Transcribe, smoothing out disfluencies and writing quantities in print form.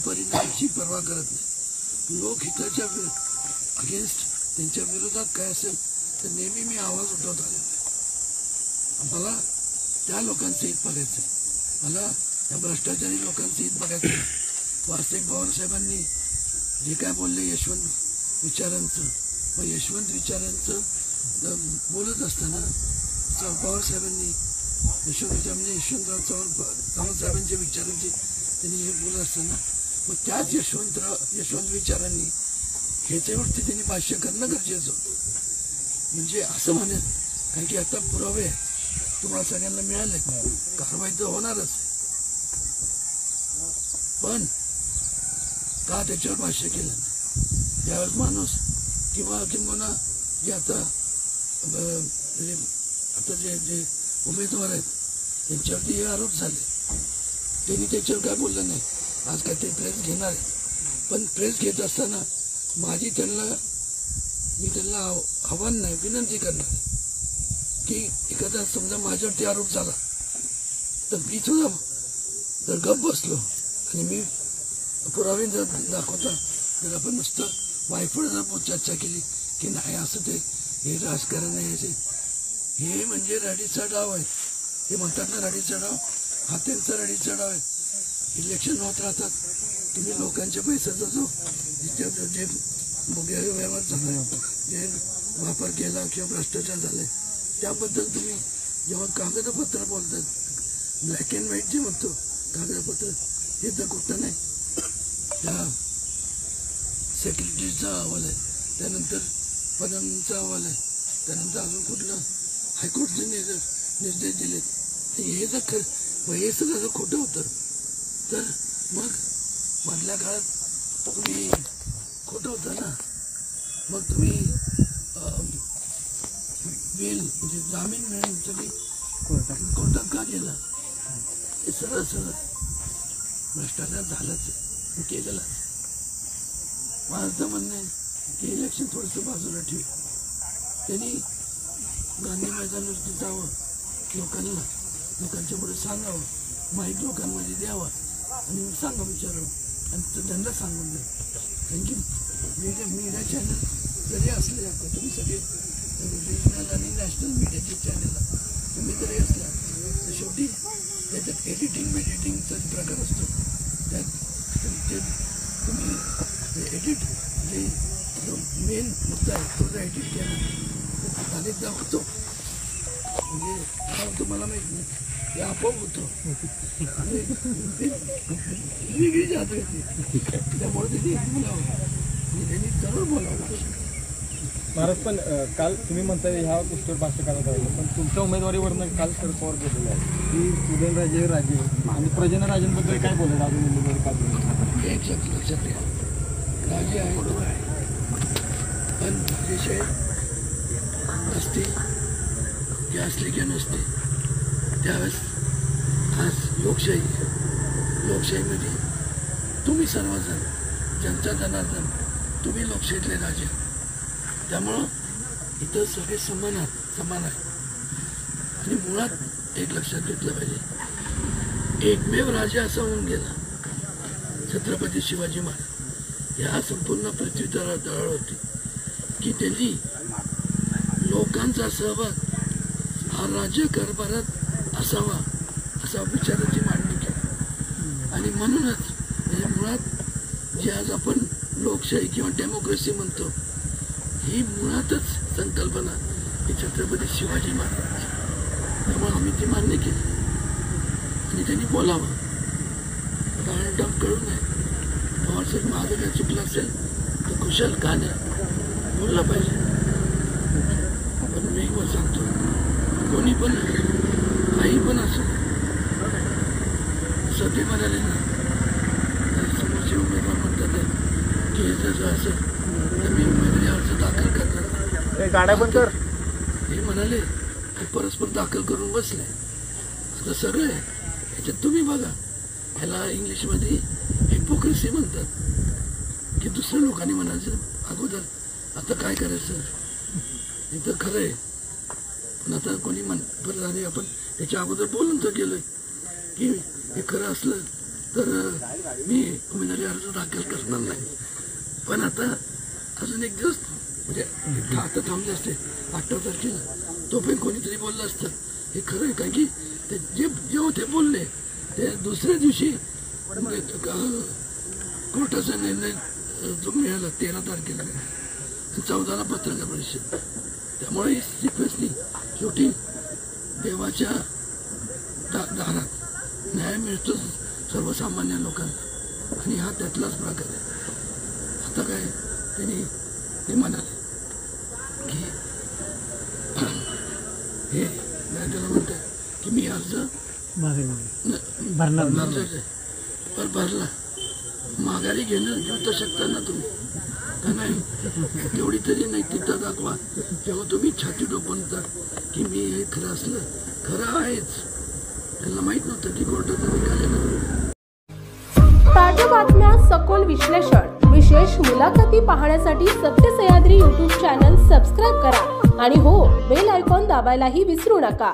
परिणामाची पर्वा करत नाही. लोकहिताच्या अगेन्स्ट त्यांच्या विरोधात काय असेल तर नेहमी मी आवाज उठवत आलेलो आहे. मला त्या लोकांचं हित बघायचं आहे, मला त्या भ्रष्टाचारी लोकांचं हित बघायचं आहे. वास्तविक पवारसाहेबांनी जे काय बोलले यशवंत विचारांचं, मग यशवंत विचारांचं बोलत असताना पवारसाहेबांनी म्हणजे यशवंतराव चव्हाण साहेबांच्या विचारांची त्यांनी हे बोलत असताना मग त्याच यशवंत विचारांनी ह्याच्यावरती त्यांनी भाष्य करणं गरजेचं होतं. म्हणजे असं म्हणत कारण की आता पुरावे तुम्हाला सगळ्यांना मिळाले, कारवाई तर होणारच, पण का त्याच्यावर भाष्य केलं नाही. यावेळेस माणूस किंवा जे आता जे उमेदवार आहेत त्यांच्यावरती हे आरोप झाले, त्यांनी त्याच्यावर काय बोललं नाही. आज काय ते प्रेस घेणार आहे, पण प्रेस घेत असताना मी त्यांना आव्हान नाही, विनंती करणार की एखादा समजा माझ्यावरती आरोप झाला तर मी सुद्धा जर गप्प बसलो आणि मी पुरावे जर दाखवता तर आपण नुसतं वायफळ जर चर्चा केली की नाही असं ते हे राजकारण आहे, हे म्हणजे रडीचा डाव आहे. हे म्हणतात ना रडीचा डाव, हा त्यांचा रडीचा डाव आहे. इलेक्शन होत राहतात, तुम्ही लोकांच्या पैशाचा जो जे व्यवहार झाला, जे वापर केला किंवा भ्रष्टाचार झाले त्याबद्दल तुम्ही जेव्हा कागदपत्र बोलतात, ब्लॅक अँड व्हाईट जे म्हणतो कागदपत्र, हे तर कुठं नाही. त्या सेक्रेटरीचा अहवाल आहे, त्यानंतर पदांचा अहवाल आहे, त्यानंतर अजून कुठलं हायकोर्टचे निर्देश दिलेत. हे जर हे सगळं जर खोटं होतं तर मग मधल्या काळात तुम्ही खोटं होतं ना, मग तुम्ही बेल म्हणजे जामीन मिळण्यासाठी कोर्टात का गेला. हे सरळ भ्रष्टाचार झालंच आहे, केलेलं. माझं म्हणणं आहे की इलेक्शन थोडंसं बाजूला ठेव. त्यांनी गांधी मैदानावरती जावं, लोकांच्या पुढे सांगावं, माहीत लोकांमध्ये द्यावं आणि सांगा विचारावं आणि त्यांना सांगून द्या. कारण की मीडिया चॅनल जरी असले, तुम्ही सगळे रिजनल आणि नॅशनल मीडियाचे चॅनल तुम्ही जरी असला तर शेवटी त्याच्यात एडिटिंगचा प्रकार असतो. त्यात ते तुम्ही एडिट जे मेन मुद्दा आहे तो जर एडिट केला अनेकदा होतो, म्हणजे काय होतं मला माहीत नाही, हे आपोआप होतं, वेगळी जात होती. त्यामुळे त्यांनी बोलावं, त्यांनी जरूर बोलावं. महाराज पण काल तुम्ही म्हणताय ह्या गोष्टीवर भाष्य करायला पाहिजे, पण तुमच्या उमेदवारीवरनं काल शरद पवार बोललेले आहे की उदयनराजे राजे आणि प्रजनराजेंबद्दल काय बोलायचं अजून उमेदवारी का बोलले. एक लक्षात घ्या, राजे आहे तो आहे, पण राजेशाही असते की असली की नसते त्यावेळेस आज लोकशाहीमध्ये तुम्ही सर्वजण जनता जनार्दन तुम्ही लोकशाहीतले राजे, त्यामुळं इथं सगळे समान आहे. आणि मुळात एक लक्षात घेतलं पाहिजे, एकमेव राजा असा होऊन गेला छत्रपती शिवाजी महाराज या संपूर्ण पृथ्वी तळावर होती की त्यांनी लोकांचा सहभाग हा राज्य कारभारात असावा असा विचाराची मांडणी केली. आणि म्हणूनच म्हणजे मुळात जे आज आपण लोकशाही किंवा डेमोक्रेसी म्हणतो, ही मुळातच संकल्पना ही छत्रपती शिवाजी महाराजांची. त्यामुळे आम्ही ती मान्य केली आणि त्यांनी बोलावं, कारण डब कळू नये. पवारसाहेब माझं काय चुकलं असेल तर कुशल गाणे बोललं पाहिजे. पण मी एक सांगतो, कोणी पण काही पण असो, सगळे म्हणाले ना समोरचे उमेदवार म्हणतात की जर असेल तर मी उमेदवारी अर्ज दाखल करणार, गाड्या पण कर हे म्हणाले परस्पर दाखल करून बसले. असं सगळं आहे याच्यात. तुम्ही बघा, ह्याला इंग्लिशमध्ये हिपोक्रेसी म्हणतात की दुसऱ्या लोकांनी म्हणायचं अगोदर आता काय करायचं, हे तर खरं आहे. पण आता कोणी परत आणि आपण त्याच्या अगोदर बोलून तर गेलोय की हे खरं असलं तर मी उमेदवारी अर्ज दाखल करणार नाही. पण आता अजून एक दिवस म्हणजे आता थांबले असते 18 तारखेला तो पण कोणीतरी बोललं असतं. हे खरं आहे कारण की ते जेव्हा ते बोलले ते दुसऱ्या दिवशी कोर्टाचा निर्णय जो मिळाला 13 तारखेला 14ला पत्रकार परिषद. त्यामुळे ही सिक्वेन्सनी शेवटी देवाच्या दारात न्याय मिळतो सर्वसामान्य लोकांना आणि हा त्यातलाच प्रकार आहे. आता काय त्यांनी ते म्हणाले की हे नाही त्याला म्हणतात की मी अर्ज पण भरला. माघारी घेऊ तर शकता ना तुम्ही का नाही? तेवढी तरी नैतिकता दाखवा. जेव्हा तुम्ही छाती डोपणता की मी हे खरं असलं खरं आहेच. त्यांना माहित नव्हतं की कोर्टाचा निकाल येणार. ताज्या बातम्या, सखोल विश्लेषण, विशेष मुलाखती पाहण्यासाठी सत्य सह्याद्री YouTube चॅनल सबस्क्राईब करा आणि हो, बेल आयकॉन दाबायलाही विसरू नका.